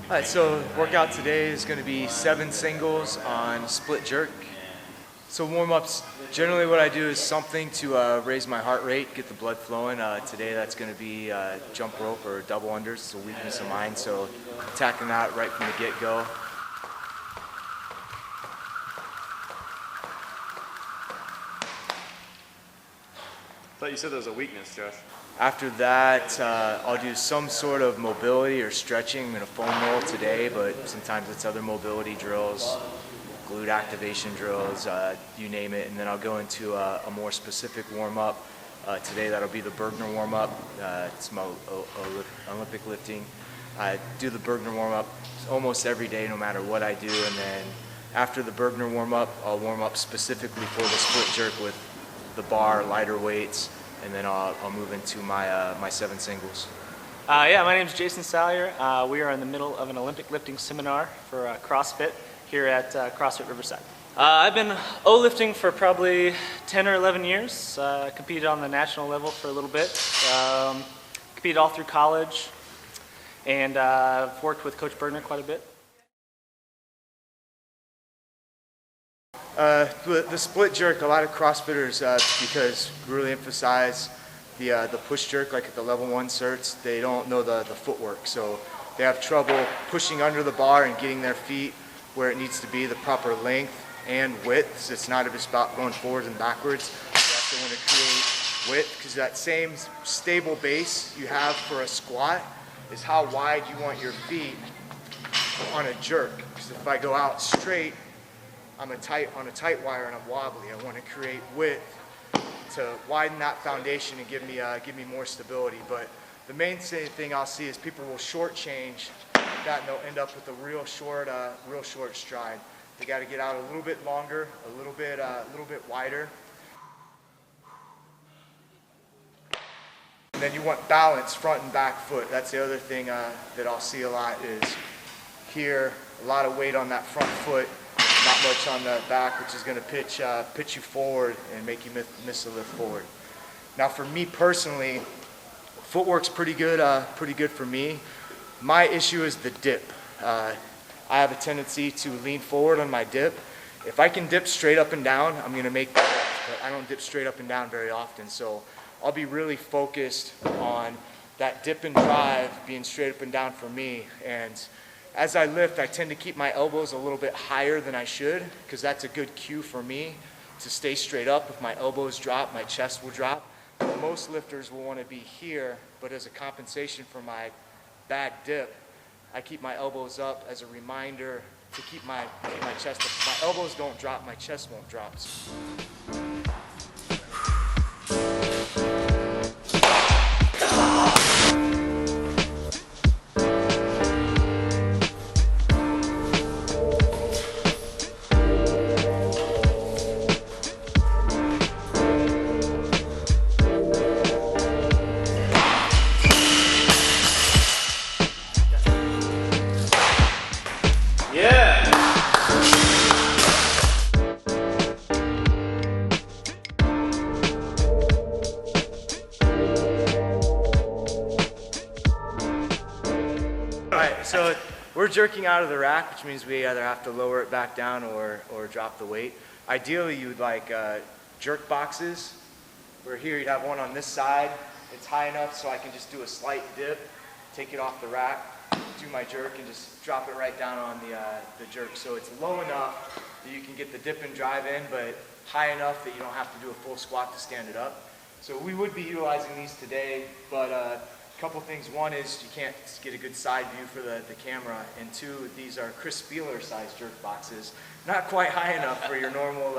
Alright, so workout today is going to be 7 singles on split jerk. So warm-ups, generally what I do is something to raise my heart rate, get the blood flowing. Today that's going to be jump rope or double unders. It's a weakness of mine, so attacking that right from the get-go. I thought you said that was a weakness, Josh. After that, I'll do some sort of mobility or stretching. I'm going to foam roll today, but sometimes it's other mobility drills, glute activation drills, you name it. And then I'll go into a more specific warm-up. Today that'll be the Bergner warm-up. It's my Olympic lifting. I do the Bergner warm-up almost every day, no matter what I do. And then after the Bergner warm-up, I'll warm up specifically for the split jerk with the bar, lighter weights, and then I'll move into my 7 singles. Yeah, my name is Jason Salyer. We are in the middle of an Olympic lifting seminar for CrossFit here at CrossFit Riverside. I've been O-lifting for probably 10 or 11 years. Competed on the national level for a little bit. Competed all through college, and worked with Coach Bergner quite a bit. The split jerk, a lot of CrossFitters, because really emphasize the push jerk, like at the level 1 certs, they don't know the footwork. So they have trouble pushing under the bar and getting their feet where it needs to be, the proper length and width. So it's not just about going forwards and backwards. You also want to create width, because that same stable base you have for a squat is how wide you want your feet on a jerk. Because if I go out straight, I'm on a tight wire and I'm wobbly. I want to create width to widen that foundation and give me more stability. But the main thing I'll see is people will shortchange that, and they'll end up with a real short stride. They got to get out a little bit longer, a little bit wider. And then you want balance, front and back foot. That's the other thing that I'll see a lot is here, a lot of weight on that front foot. Not much on the back, which is going to pitch you forward and make you miss the lift forward. Now, for me personally, footwork's pretty good for me. My issue is the dip. I have a tendency to lean forward on my dip. If I can dip straight up and down, I'm going to make the lift, but I don't dip straight up and down very often. So I'll be really focused on that dip and drive being straight up and down for me. And as I lift, I tend to keep my elbows a little bit higher than I should, because that's a good cue for me to stay straight up. If my elbows drop, my chest will drop. Most lifters will want to be here, but as a compensation for my bad dip, I keep my elbows up as a reminder to keep my chest up. If my elbows don't drop, my chest won't drop. Alright, so we're jerking out of the rack, which means we either have to lower it back down or drop the weight. Ideally, you'd like jerk boxes, where here you'd have one on this side. It's high enough so I can just do a slight dip, take it off the rack, do my jerk, and just drop it right down on the jerk. So it's low enough that you can get the dip and drive in, but high enough that you don't have to do a full squat to stand it up. So we would be utilizing these today, but a couple things. One is you can't get a good side view for the camera, and 2, these are Chris Spieler sized jerk boxes. Not quite high enough for your normal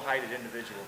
heighted individual.